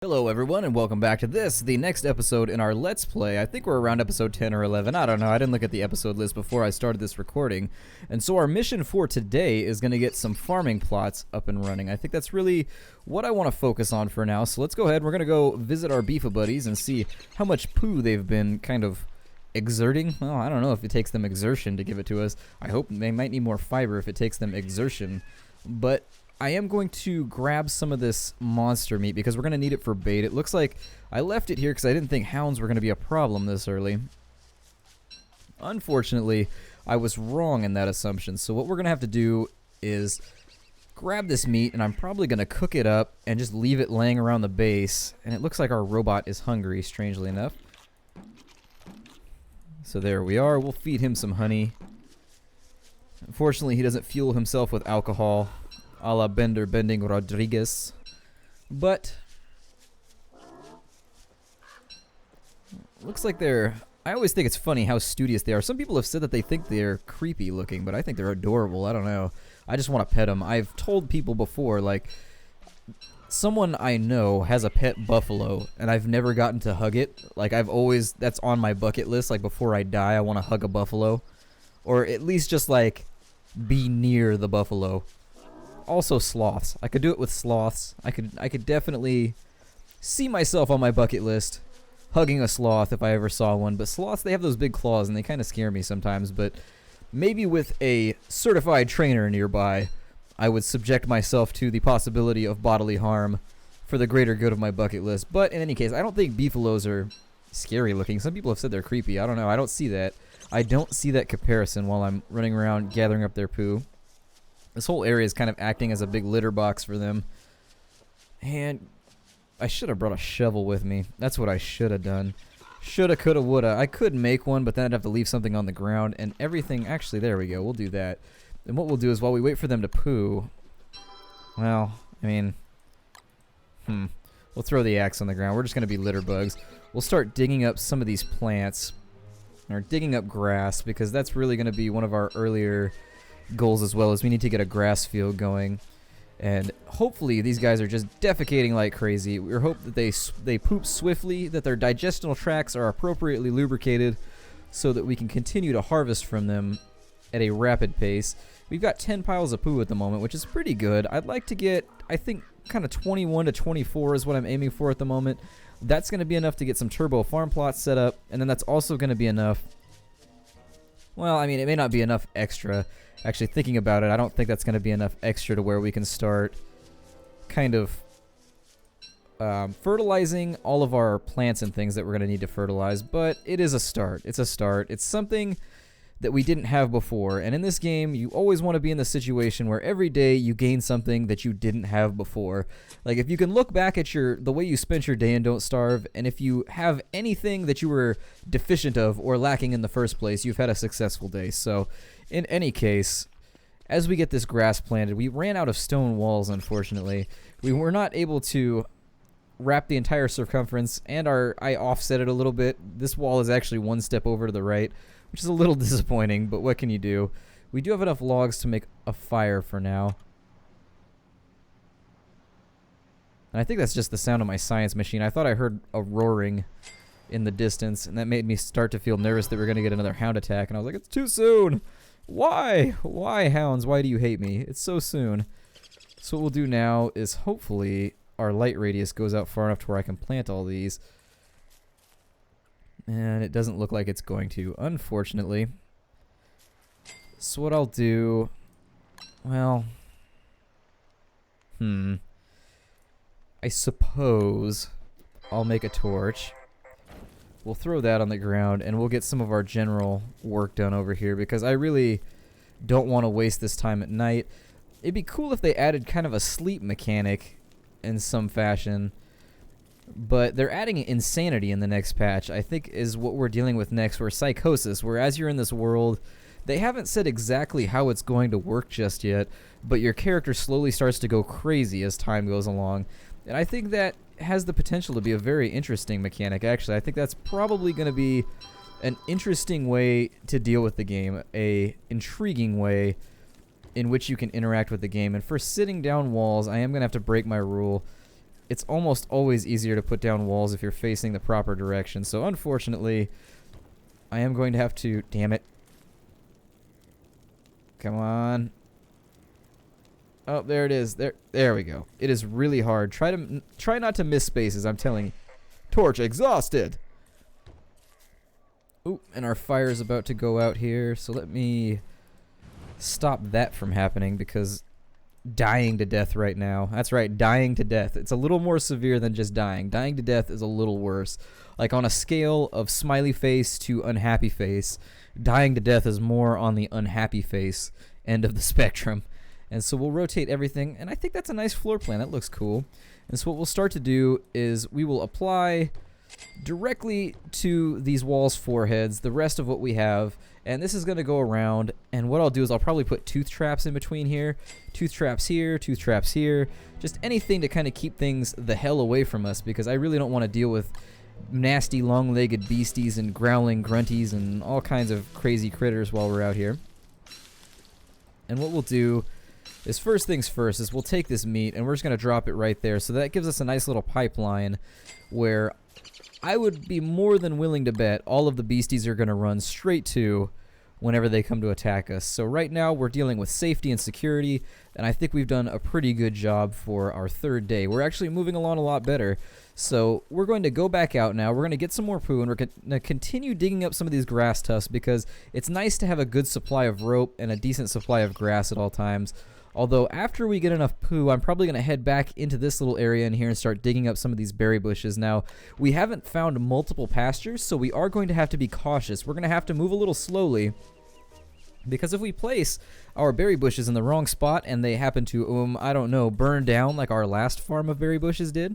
Hello everyone and welcome back to this, the next episode in our Let's Play. I think we're around episode 10 or 11, I don't know, I didn't look at the episode list before I started this recording. And so our mission for today is going to get some farming plots up and running. I think that's really what I want to focus on for now, so let's go ahead, we're going to go visit our beefa buddies and see how much poo they've been kind of exerting. Well, I don't know if it takes them exertion to give it to us. I hope they might need more fiber if it takes them exertion, but I am going to grab some of this monster meat because we're going to need it for bait. It looks like I left it here because I didn't think hounds were going to be a problem this early. Unfortunately, I was wrong in that assumption. So what we're going to have to do is grab this meat, and I'm probably going to cook it up and just leave it laying around the base. And it looks like our robot is hungry, strangely enough. So there we are. We'll feed him some honey. Unfortunately, he doesn't fuel himself with alcohol, a la Bender Bending Rodriguez, but looks like they're, I always think it's funny how studious they are. Some people have said that they think they're creepy looking, but I think they're adorable. I don't know. I just want to pet them. I've told people before, like, someone I know has a pet buffalo, and I've never gotten to hug it. Like, I've always, that's on my bucket list. Like, before I die, I want to hug a buffalo, or at least just, like, be near the buffalo. Also sloths. I could do it with sloths. I could definitely see myself on my bucket list hugging a sloth if I ever saw one. But sloths, they have those big claws and they kind of scare me sometimes. But maybe with a certified trainer nearby, I would subject myself to the possibility of bodily harm for the greater good of my bucket list. But in any case, I don't think beefalos are scary looking. Some people have said they're creepy. I don't know. I don't see that. I don't see that comparison while I'm running around gathering up their poo. This whole area is kind of acting as a big litter box for them. And I should have brought a shovel with me. That's what I should have done. Shoulda, coulda, woulda. I could make one, but then I'd have to leave something on the ground. And everything... Actually, there we go. We'll do that. And what we'll do is while we wait for them to poo... Well, I mean... We'll throw the axe on the ground. We're just going to be litter bugs. We'll start digging up some of these plants. Or digging up grass, because that's really going to be one of our earlier goals as well, as we need to get a grass field going. And hopefully these guys are just defecating like crazy. We hope that they poop swiftly, that their digestional tracts are appropriately lubricated so that we can continue to harvest from them at a rapid pace. We've got 10 piles of poo at the moment, which is pretty good. I'd like to get, I think, kind of 21 to 24 is what I'm aiming for at the moment. That's going to be enough to get some turbo farm plots set up, and then that's also going to be enough. Well, I mean, it may not be enough extra. Actually, thinking about it, I don't think that's going to be enough extra to where we can start kind of fertilizing all of our plants and things that we're going to need to fertilize, but it is a start. It's a start. It's something that we didn't have before, and in this game, you always want to be in the situation where every day you gain something that you didn't have before. Like, if you can look back at the way you spent your day in Don't Starve, and if you have anything that you were deficient of or lacking in the first place, you've had a successful day. So, in any case, as we get this grass planted, we ran out of stone walls, unfortunately. We were not able to wrap the entire circumference, and I offset it a little bit. This wall is actually one step over to the right, which is a little disappointing, but what can you do? We do have enough logs to make a fire for now. And I think that's just the sound of my science machine. I thought I heard a roaring in the distance, and that made me start to feel nervous that we're going to get another hound attack. And I was like, it's too soon! Why? Why, hounds? Why do you hate me? It's so soon. So what we'll do now is hopefully our light radius goes out far enough to where I can plant all these. And it doesn't look like it's going to, unfortunately. So what I'll do... Well... I suppose I'll make a torch. We'll throw that on the ground, and we'll get some of our general work done over here, because I really don't want to waste this time at night. It'd be cool if they added kind of a sleep mechanic in some fashion, but they're adding insanity in the next patch, I think, is what we're dealing with next, where psychosis, where as you're in this world, they haven't said exactly how it's going to work just yet, but your character slowly starts to go crazy as time goes along. And I think that has the potential to be a very interesting mechanic, actually. I think that's probably going to be an interesting way to deal with the game, a intriguing way in which you can interact with the game. And for sitting down walls, I am going to have to break my rule. it's almost always easier to put down walls if you're facing the proper direction. So unfortunately, I am going to have to... Damn it. Come on. Oh, there it is. There we go. It is really hard. Try not to miss spaces, I'm telling you. Torch exhausted. Ooh, and our fire is about to go out here, so let me stop that from happening because dying to death right now. That's right, dying to death. It's a little more severe than just dying. Dying to death is a little worse. Like on a scale of smiley face to unhappy face, dying to death is more on the unhappy face end of the spectrum. And so we'll rotate everything, and I think that's a nice floor plan. That looks cool. And so what we'll start to do is we will apply directly to these walls' foreheads the rest of what we have, and this is going to go around, and what I'll do is I'll probably put tooth traps in between here, tooth traps here, just anything to kind of keep things the hell away from us, because I really don't want to deal with nasty long-legged beasties and growling grunties and all kinds of crazy critters while we're out here. And what we'll do is first things first is we'll take this meat and we're just going to drop it right there, so that gives us a nice little pipeline where I would be more than willing to bet all of the beasties are going to run straight to whenever they come to attack us. So right now we're dealing with safety and security, and I think we've done a pretty good job for our third day. We're actually moving along a lot better. So we're going to go back out now. We're going to get some more poo, and we're going to continue digging up some of these grass tufts because it's nice to have a good supply of rope and a decent supply of grass at all times. Although after we get enough poo, I'm probably going to head back into this little area in here and start digging up some of these berry bushes. Now, we haven't found multiple pastures, so we are going to have to be cautious. We're going to have to move a little slowly, because if we place our berry bushes in the wrong spot and they happen to, I don't know, burn down like our last farm of berry bushes did,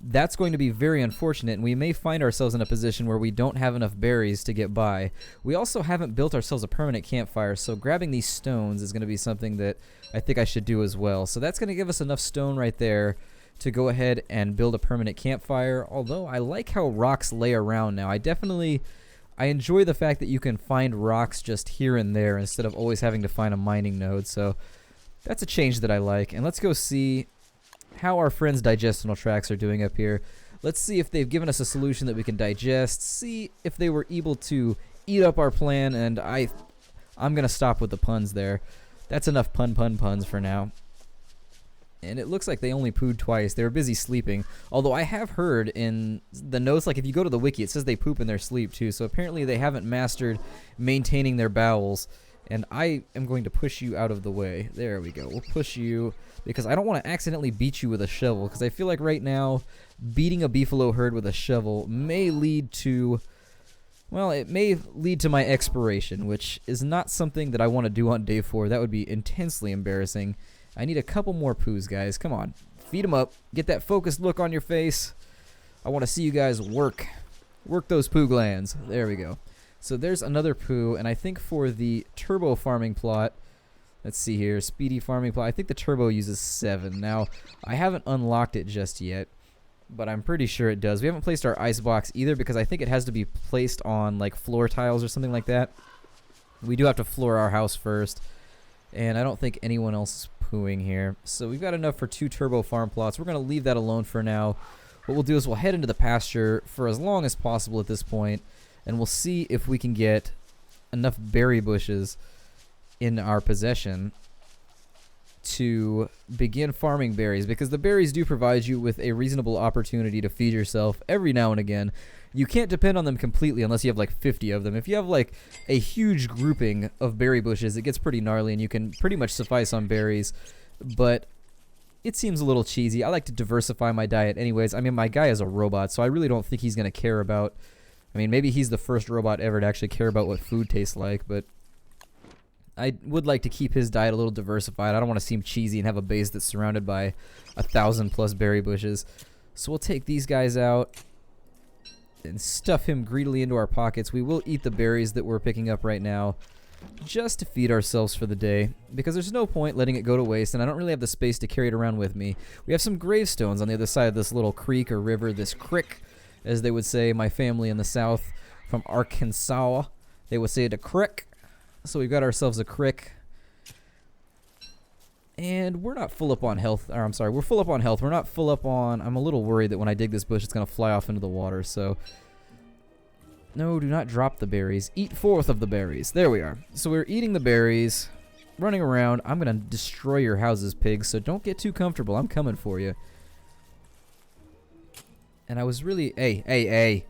that's going to be very unfortunate, and we may find ourselves in a position where we don't have enough berries to get by. We also haven't built ourselves a permanent campfire, so grabbing these stones is going to be something that I think I should do as well. So that's going to give us enough stone right there to go ahead and build a permanent campfire, although I like how rocks lay around now. I enjoy the fact that you can find rocks just here and there instead of always having to find a mining node, so that's a change that I like. And let's go see how our friends' digestional tracts are doing up here. Let's see if they've given us a solution that we can digest, see if they were able to eat up our plan, and I'm going to stop with the puns there. That's enough puns for now. And it looks like they only pooed twice. They were busy sleeping. Although I have heard in the notes, like if you go to the wiki, it says they poop in their sleep too. So apparently they haven't mastered maintaining their bowels. And I am going to push you out of the way. There we go. We'll push you because I don't want to accidentally beat you with a shovel. Because I feel like right now, beating a beefalo herd with a shovel may lead to... well, it may lead to my expiration, which is not something that I want to do on day 4. That would be intensely embarrassing. I need a couple more poos, guys. Come on. Feed them up. Get that focused look on your face. I want to see you guys work. Work those poo glands. There we go. So there's another poo, and I think for the turbo farming plot, let's see here, speedy farming plot, I think the turbo uses 7. Now, I haven't unlocked it just yet, but I'm pretty sure it does. We haven't placed our ice box either because I think it has to be placed on like floor tiles or something like that. We do have to floor our house first, and I don't think anyone else is pooing here. So we've got enough for 2 turbo farm plots. We're going to leave that alone for now. What we'll do is we'll head into the pasture for as long as possible at this point, and we'll see if we can get enough berry bushes in our possession to begin farming berries, because the berries do provide you with a reasonable opportunity to feed yourself every now and again. You can't depend on them completely unless you have like 50 of them. If you have like a huge grouping of berry bushes, it gets pretty gnarly and you can pretty much suffice on berries, but it seems a little cheesy. I like to diversify my diet anyways. I mean, my guy is a robot, so I really don't think he's going to care about... I mean, maybe he's the first robot ever to actually care about what food tastes like, but I would like to keep his diet a little diversified. I don't want to seem cheesy and have a base that's surrounded by 1,000+ berry bushes. So we'll take these guys out and stuff him greedily into our pockets. We will eat the berries that we're picking up right now just to feed ourselves for the day, because there's no point letting it go to waste, and I don't really have the space to carry it around with me. We have some gravestones on the other side of this little creek or river, this crick, as they would say, my family in the south from Arkansas. They would say it a crick. So we've got ourselves a crick. And we're not full up on health. Or I'm sorry, we're full up on health. We're not full up on... I'm a little worried that when I dig this bush, it's going to fly off into the water. So, no, do not drop the berries. Eat 4th of the berries. There we are. So we're eating the berries, running around. I'm going to destroy your houses, pigs, so don't get too comfortable. I'm coming for you. And I was really... Hey.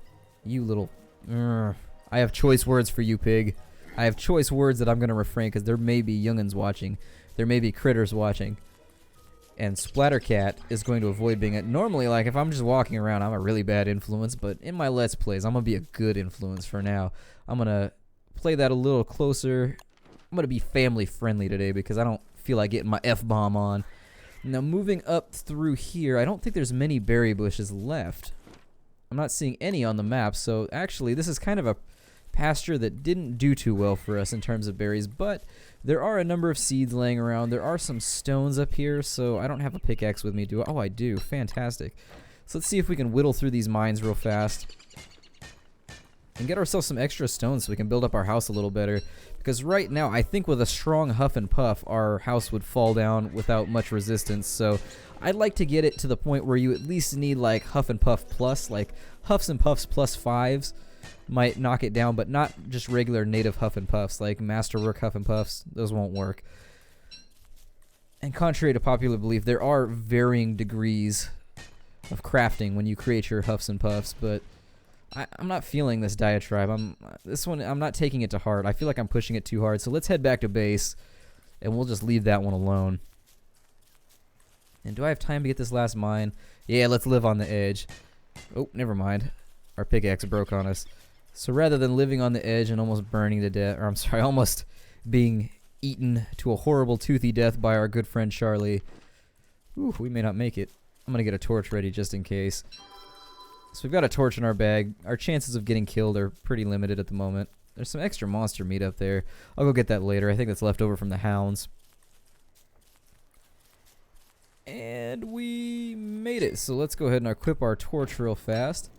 You little... I have choice words for you, pig. I have choice words that I'm going to refrain because there may be youngins watching. There may be critters watching. And Splattercat is going to avoid being it. Normally, like, if I'm just walking around, I'm a really bad influence. But in my Let's Plays, I'm going to be a good influence for now. I'm going to play that a little closer. I'm going to be family friendly today because I don't feel like getting my F-bomb on. Now, moving up through here, I don't think there's many berry bushes left. I'm not seeing any on the map. So, actually, this is kind of a pasture that didn't do too well for us in terms of berries, but there are a number of seeds laying around. There are some stones up here, so I don't have a pickaxe with me, do I? Oh, I do. Fantastic. So let's see if we can whittle through these mines real fast and get ourselves some extra stones so we can build up our house a little better, because right now I think with a strong huff and puff our house would fall down without much resistance. So I'd like to get it to the point where you at least need like huff and puff plus, like huffs and puffs plus 5s might knock it down, but not just regular native huff and puffs like masterwork huff and puffs. Those won't work. And contrary to popular belief, there are varying degrees of crafting when you create your huffs and puffs, but I'm not feeling this diatribe. I'm not taking it to heart. I feel like I'm pushing it too hard. So let's head back to base and we'll just leave that one alone. And do I have time to get this last mine? Yeah, let's live on the edge. Oh, never mind. Our pickaxe broke on us. So rather than living on the edge and almost burning to death, or I'm sorry, almost being eaten to a horrible toothy death by our good friend Charlie, ooh, we may not make it. I'm going to get a torch ready just in case. So we've got a torch in our bag. Our chances of getting killed are pretty limited at the moment. There's some extra monster meat up there. I'll go get that later. I think that's left over from the hounds. And we made it. So let's go ahead and equip our torch real fast.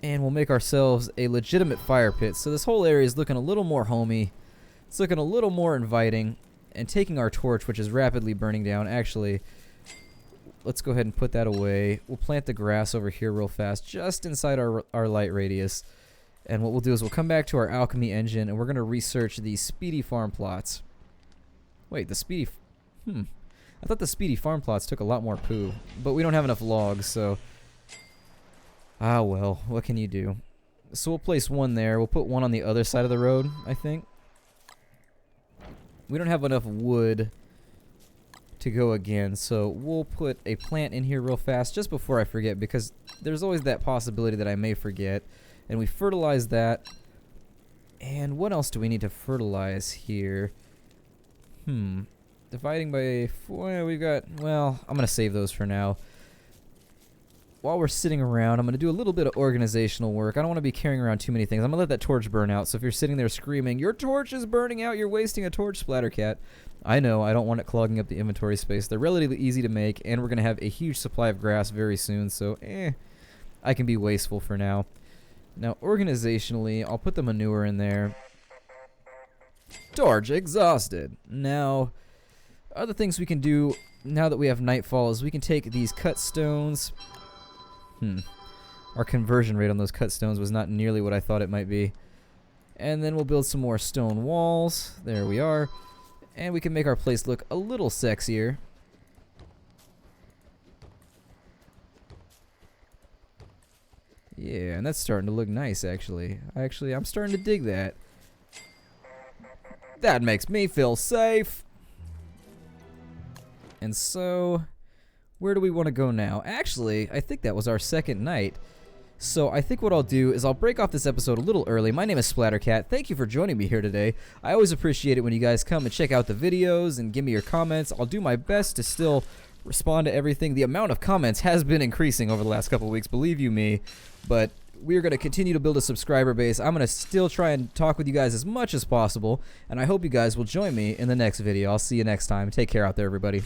And we'll make ourselves a legitimate fire pit. So this whole area is looking a little more homey. It's looking a little more inviting. And taking our torch, which is rapidly burning down. Actually, let's go ahead and put that away. We'll plant the grass over here real fast, just inside our light radius. And what we'll do is we'll come back to our alchemy engine, and we're going to research these speedy farm plots. Wait, the speedy... I thought the speedy farm plots took a lot more poo. But we don't have enough logs, so... Ah, well, what can you do? So we'll place one there. We'll put one on the other side of the road, I think. We don't have enough wood to go again, so we'll put a plant in here real fast just before I forget, because there's always that possibility that I may forget. And we fertilize that. And what else do we need to fertilize here? Dividing by 4, we've got, well, I'm going to save those for now. While we're sitting around, I'm going to do a little bit of organizational work. I don't want to be carrying around too many things. I'm going to let that torch burn out. So if you're sitting there screaming, your torch is burning out, you're wasting a torch, Splattercat. I know, I don't want it clogging up the inventory space. They're relatively easy to make, and we're going to have a huge supply of grass very soon. So, I can be wasteful for now. Now, organizationally, I'll put the manure in there. Torch exhausted. Now, other things we can do now that we have nightfall is we can take these cut stones... Our conversion rate on those cut stones was not nearly what I thought it might be. And then we'll build some more stone walls. There we are. And we can make our place look a little sexier. Yeah, and that's starting to look nice, actually. I'm starting to dig that. That makes me feel safe. And so... where do we want to go now? Actually, I think that was our second night. So I think what I'll do is I'll break off this episode a little early. My name is Splattercat. Thank you for joining me here today. I always appreciate it when you guys come and check out the videos and give me your comments. I'll do my best to still respond to everything. The amount of comments has been increasing over the last couple of weeks, believe you me. But we're going to continue to build a subscriber base. I'm going to still try and talk with you guys as much as possible. And I hope you guys will join me in the next video. I'll see you next time. Take care out there, everybody.